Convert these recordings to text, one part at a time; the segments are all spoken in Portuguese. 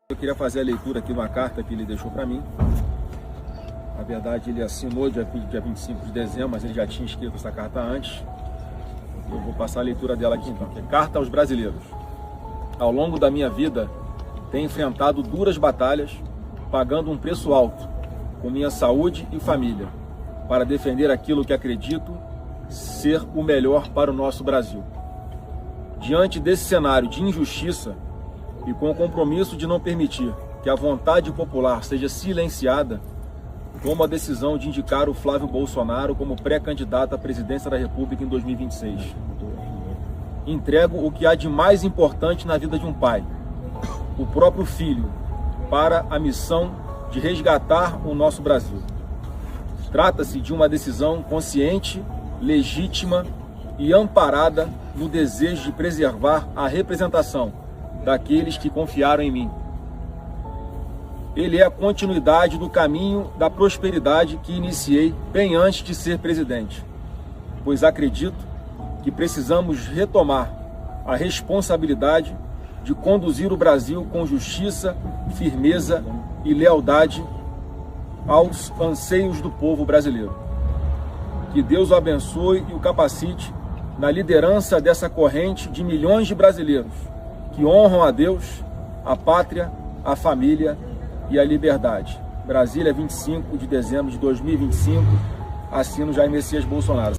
Eu queria fazer a leitura aqui de uma carta que ele deixou para mim. Na verdade, ele assinou dia 25 de dezembro, mas ele já tinha escrito essa carta antes. Eu vou passar a leitura dela aqui então, que é Carta aos Brasileiros. Ao longo da minha vida, tenho enfrentado duras batalhas, pagando um preço alto, com minha saúde e família, para defender aquilo que acredito ser o melhor para o nosso Brasil. Diante desse cenário de injustiça, e com o compromisso de não permitir que a vontade popular seja silenciada, tomo a decisão de indicar o Flávio Bolsonaro como pré-candidato à presidência da República em 2026. Entrego o que há de mais importante na vida de um pai, o próprio filho, para a missão de resgatar o nosso Brasil. Trata-se de uma decisão consciente, legítima e amparada no desejo de preservar a representação daqueles que confiaram em mim. Ele é a continuidade do caminho da prosperidade que iniciei bem antes de ser presidente, pois acredito que precisamos retomar a responsabilidade de conduzir o Brasil com justiça, firmeza e lealdade aos anseios do povo brasileiro. Que Deus o abençoe e o capacite na liderança dessa corrente de milhões de brasileiros que honram a Deus, a pátria, a família e a liberdade. Brasília, 25 de dezembro de 2025, assino Jair Messias Bolsonaro.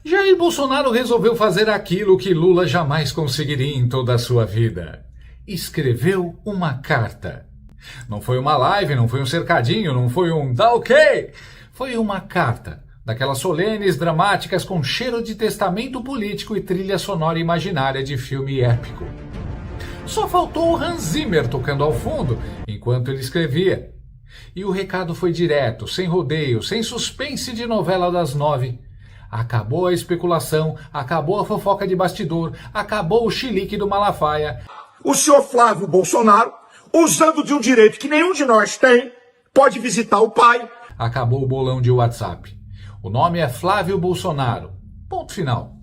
Jair Bolsonaro resolveu fazer aquilo que Lula jamais conseguiria em toda a sua vida. Escreveu uma carta. Não foi uma live, não foi um cercadinho, não foi um dá ok. Foi uma carta, daquelas solenes, dramáticas, com cheiro de testamento político e trilha sonora imaginária de filme épico. Só faltou o Hans Zimmer tocando ao fundo, enquanto ele escrevia. E o recado foi direto, sem rodeio, sem suspense de novela das 9. Acabou a especulação, acabou a fofoca de bastidor, acabou o chilique do Malafaia. O senhor Flávio Bolsonaro, usando de um direito que nenhum de nós tem, pode visitar o pai. Acabou o bolão de WhatsApp. O nome é Flávio Bolsonaro. Ponto final.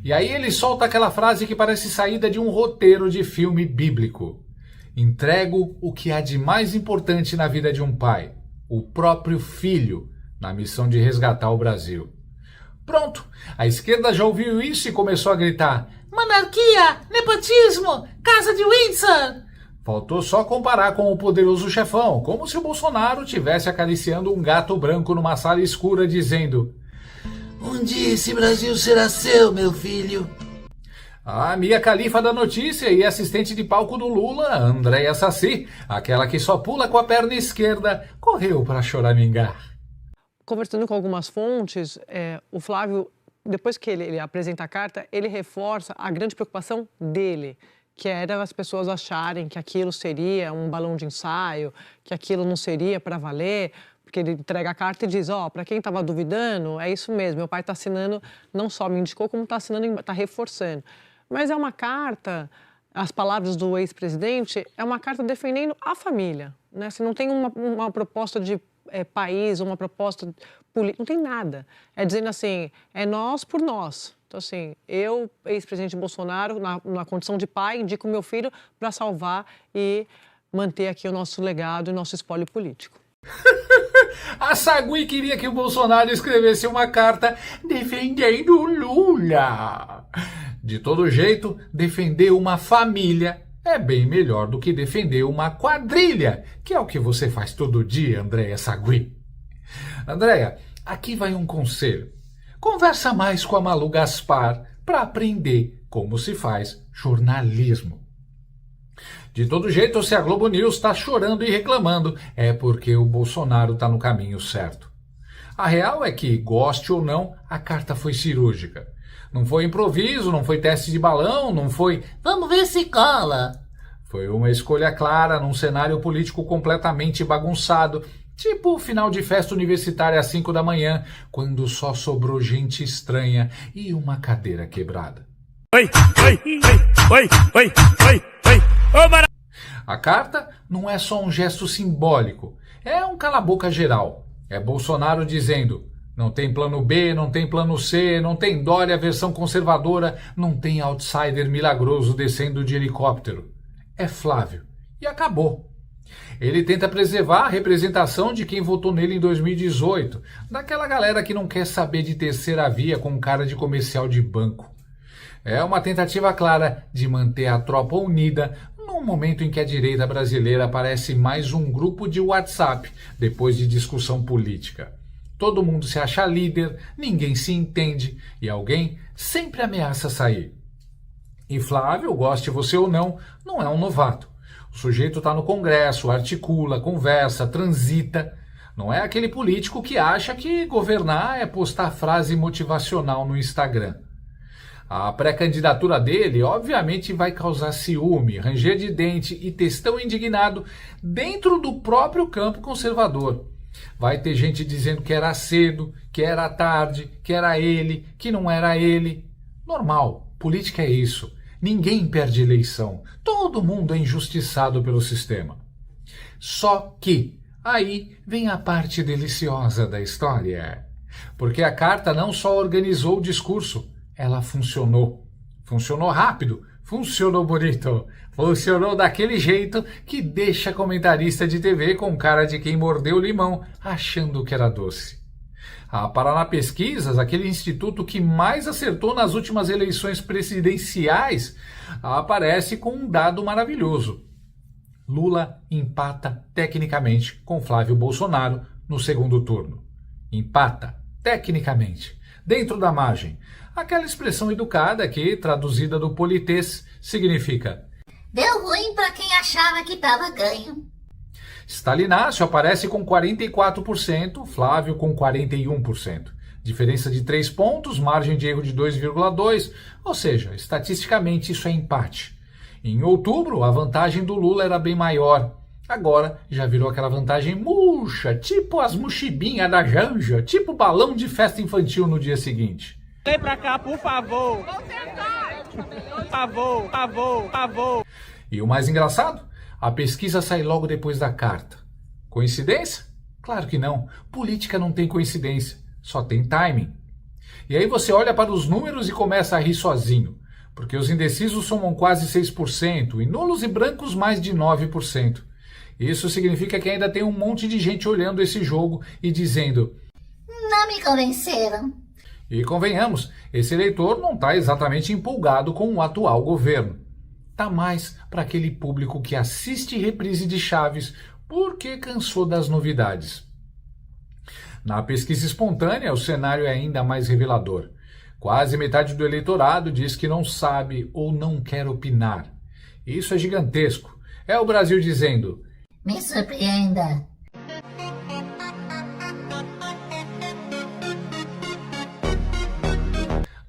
E aí ele solta aquela frase que parece saída de um roteiro de filme bíblico. Entrego o que há de mais importante na vida de um pai, o próprio filho, na missão de resgatar o Brasil. Pronto, a esquerda já ouviu isso e começou a gritar: monarquia, nepotismo, casa de Windsor. Faltou só comparar com o poderoso chefão, como se o Bolsonaro estivesse acariciando um gato branco numa sala escura dizendo: um dia esse Brasil será seu, meu filho. A Mia Khalifa da notícia e assistente de palco do Lula, Andréa Saci, aquela que só pula com a perna esquerda, correu para choramingar. Conversando com algumas fontes, o Flávio, depois que ele apresenta a carta, ele reforça a grande preocupação dele, que era as pessoas acharem que aquilo seria um balão de ensaio, que aquilo não seria para valer, porque ele entrega a carta e diz, para quem estava duvidando, é isso mesmo, meu pai está assinando, não só me indicou, como está assinando, está reforçando. Mas é uma carta, as palavras do ex-presidente, é uma carta defendendo a família, né? Você não tem uma proposta de país, uma proposta política, não tem nada. É dizendo assim, é nós por nós. Então, assim, eu, ex-presidente Bolsonaro, na condição de pai, indico meu filho para salvar e manter aqui o nosso legado e o nosso espólio político. A Sagui queria que o Bolsonaro escrevesse uma carta defendendo o Lula. De todo jeito, defender uma família é bem melhor do que defender uma quadrilha, que é o que você faz todo dia, Andréa Sagui. Andréa, aqui vai um conselho. Conversa mais com a Malu Gaspar para aprender como se faz jornalismo. De todo jeito, se a Globo News está chorando e reclamando, é porque o Bolsonaro está no caminho certo. A real é que, goste ou não, a carta foi cirúrgica. Não foi improviso, não foi teste de balão, não foi vamos ver se cola. Foi uma escolha clara num cenário político completamente bagunçado, tipo o final de festa universitária às 5 da manhã, quando só sobrou gente estranha e uma cadeira quebrada. Oi, oi, oi, oi, oi, oi, oi. Ô, A carta não é só um gesto simbólico, é um cala-boca geral. É Bolsonaro dizendo: não tem plano B, não tem plano C, não tem Dória versão conservadora, não tem outsider milagroso descendo de helicóptero. É Flávio. E acabou. Ele tenta preservar a representação de quem votou nele em 2018, daquela galera que não quer saber de terceira via com cara de comercial de banco. É uma tentativa clara de manter a tropa unida num momento em que a direita brasileira parece mais um grupo de WhatsApp depois de discussão política. Todo mundo se acha líder, ninguém se entende e alguém sempre ameaça sair. E Flávio, goste você ou não é um novato. O sujeito está no Congresso, articula, conversa, transita. Não é aquele político que acha que governar é postar frase motivacional no Instagram. A pré-candidatura dele, obviamente, vai causar ciúme, ranger de dente e textão indignado dentro do próprio campo conservador. Vai ter gente dizendo que era cedo, que era tarde, que era ele, que não era ele. Normal, política é isso. Ninguém perde eleição. Todo mundo é injustiçado pelo sistema. Só que aí vem a parte deliciosa da história. Porque a carta não só organizou o discurso, ela funcionou. Funcionou rápido, funcionou bonito, funcionou daquele jeito que deixa comentarista de TV com cara de quem mordeu limão, achando que era doce. A Paraná Pesquisas, aquele instituto que mais acertou nas últimas eleições presidenciais, aparece com um dado maravilhoso. Lula empata tecnicamente com Flávio Bolsonaro no segundo turno. Empata, tecnicamente, dentro da margem. Aquela expressão educada que, traduzida do politês, significa: deu ruim para quem achava que estava ganho. Stalinácio aparece com 44%, Flávio com 41%. Diferença de 3 pontos, margem de erro de 2,2, ou seja, estatisticamente isso é empate. Em outubro, a vantagem do Lula era bem maior. Agora já virou aquela vantagem murcha, tipo as mochibinhas da Janja, tipo balão de festa infantil no dia seguinte. Vem pra cá, por favor. Por favor, por favor, por favor. E o mais engraçado? A pesquisa sai logo depois da carta. Coincidência? Claro que não. Política não tem coincidência, só tem timing. E aí você olha para os números e começa a rir sozinho, porque os indecisos somam quase 6% e nulos e brancos mais de 9%. Isso significa que ainda tem um monte de gente olhando esse jogo e dizendo: não me convenceram. E convenhamos, esse eleitor não está exatamente empolgado com o atual governo. Está mais para aquele público que assiste reprise de Chaves porque cansou das novidades. Na pesquisa espontânea, o cenário é ainda mais revelador. Quase metade do eleitorado diz que não sabe ou não quer opinar. Isso é gigantesco. É o Brasil dizendo: me surpreenda.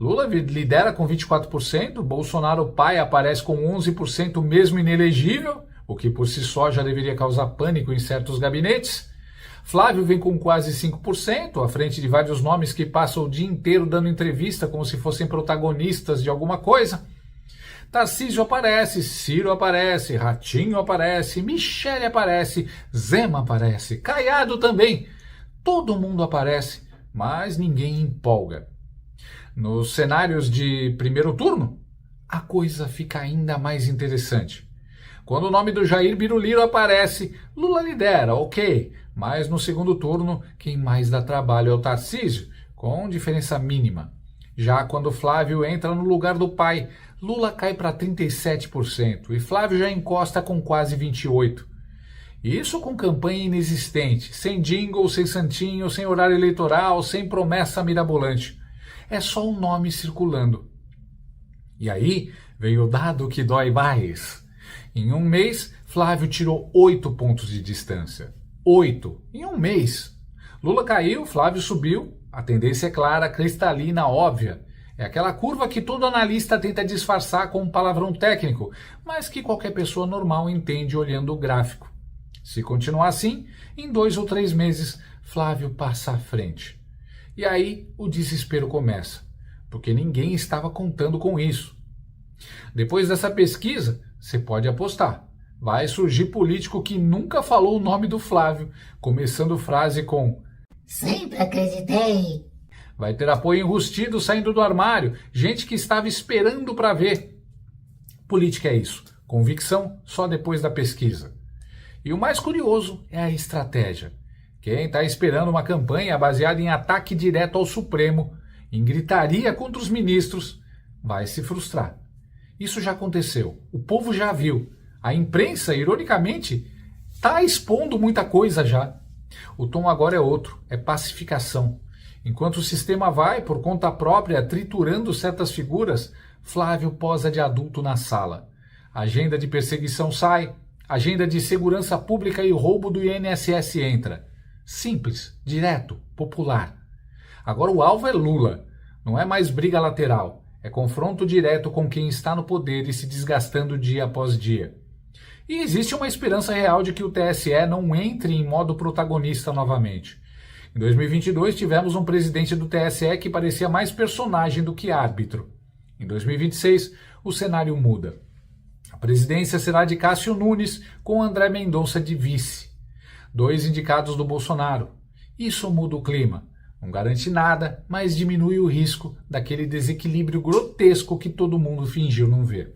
Lula lidera com 24%, Bolsonaro pai aparece com 11% mesmo inelegível, o que por si só já deveria causar pânico em certos gabinetes. Flávio vem com quase 5%, à frente de vários nomes que passam o dia inteiro dando entrevista como se fossem protagonistas de alguma coisa. Tarcísio aparece, Ciro aparece, Ratinho aparece, Michele aparece, Zema aparece, Caiado também. Todo mundo aparece, mas ninguém empolga. Nos cenários de primeiro turno, a coisa fica ainda mais interessante. Quando o nome do Jair Biruliro aparece, Lula lidera, ok, mas no segundo turno, quem mais dá trabalho é o Tarcísio, com diferença mínima. Já quando Flávio entra no lugar do pai, Lula cai para 37% e Flávio já encosta com quase 28%. Isso com campanha inexistente, sem jingle, sem santinho, sem horário eleitoral, sem promessa mirabolante. É só um nome circulando. E aí veio o dado que dói mais. Em um mês, Flávio tirou 8 pontos de distância. 8 em um mês. Lula caiu, Flávio subiu. A tendência é clara, cristalina, óbvia. É aquela curva que todo analista tenta disfarçar com um palavrão técnico, mas que qualquer pessoa normal entende olhando o gráfico. Se continuar assim, em 2 ou 3 meses, Flávio passa à frente. E aí o desespero começa, porque ninguém estava contando com isso. Depois dessa pesquisa, você pode apostar. vai surgir político que nunca falou o nome do Flávio, começando frase com Sempre acreditei. vai ter apoio enrustido saindo do armário, gente que estava esperando para ver. Política é isso, convicção só depois da pesquisa. E o mais curioso é a estratégia. Quem está esperando uma campanha baseada em ataque direto ao Supremo, em gritaria contra os ministros, vai se frustrar. Isso já aconteceu, o povo já viu. A imprensa, ironicamente, está expondo muita coisa já. O tom agora é outro, é pacificação. Enquanto o sistema vai, por conta própria, triturando certas figuras, Flávio posa de adulto na sala. A agenda de perseguição sai, a agenda de segurança pública e roubo do INSS entra. Simples, direto, popular. Agora o alvo é Lula. Não é mais briga lateral. É confronto direto com quem está no poder e se desgastando dia após dia. E existe uma esperança real de que o TSE não entre em modo protagonista novamente. Em 2022 tivemos um presidente do TSE que parecia mais personagem do que árbitro. Em 2026 o cenário muda. A presidência será de Cássio Nunes com André Mendonça de vice. 2 indicados do Bolsonaro. Isso muda o clima. Não garante nada, mas diminui o risco daquele desequilíbrio grotesco que todo mundo fingiu não ver.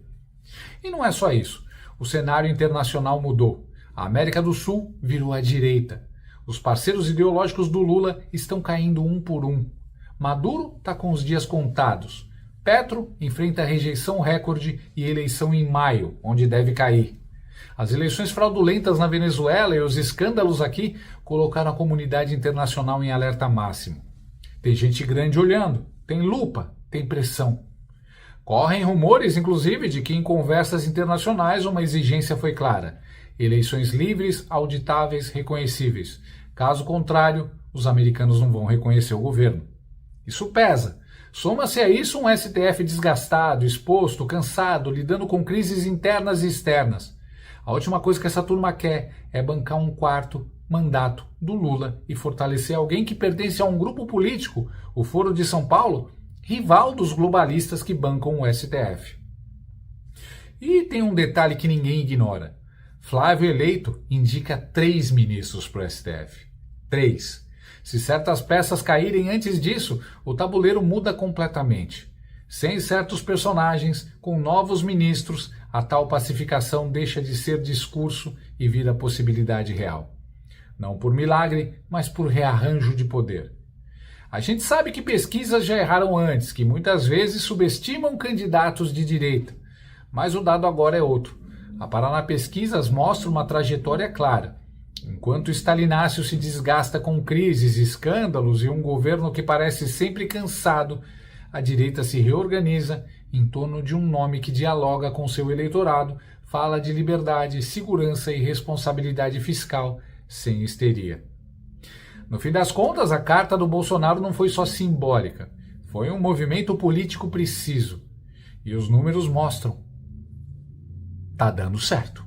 E não é só isso. O cenário internacional mudou. A América do Sul virou à direita. Os parceiros ideológicos do Lula estão caindo um por um. Maduro está com os dias contados. Petro enfrenta rejeição recorde e eleição em maio, onde deve cair. As eleições fraudulentas na Venezuela e os escândalos aqui colocaram a comunidade internacional em alerta máximo. Tem gente grande olhando, tem lupa, tem pressão. Correm rumores, inclusive, de que em conversas internacionais uma exigência foi clara: eleições livres, auditáveis, reconhecíveis. Caso contrário, os americanos não vão reconhecer o governo. Isso pesa. Soma-se a isso um STF desgastado, exposto, cansado, lidando com crises internas e externas. A última coisa que essa turma quer é bancar um quarto mandato do Lula e fortalecer alguém que pertence a um grupo político, o Foro de São Paulo, rival dos globalistas que bancam o STF. E tem um detalhe que ninguém ignora. Flávio eleito indica 3 ministros para o STF. 3. Se certas peças caírem antes disso, o tabuleiro muda completamente. Sem certos personagens, com novos ministros, a tal pacificação deixa de ser discurso e vira possibilidade real. Não por milagre, mas por rearranjo de poder. A gente sabe que pesquisas já erraram antes, que muitas vezes subestimam candidatos de direita. Mas o dado agora é outro. A Paraná Pesquisas mostra uma trajetória clara. Enquanto Stalinácio se desgasta com crises, escândalos e um governo que parece sempre cansado, a direita se reorganiza em torno de um nome que dialoga com seu eleitorado, fala de liberdade, segurança e responsabilidade fiscal sem histeria. No fim das contas, a carta do Bolsonaro não foi só simbólica, foi um movimento político preciso. E os números mostram. Tá dando certo.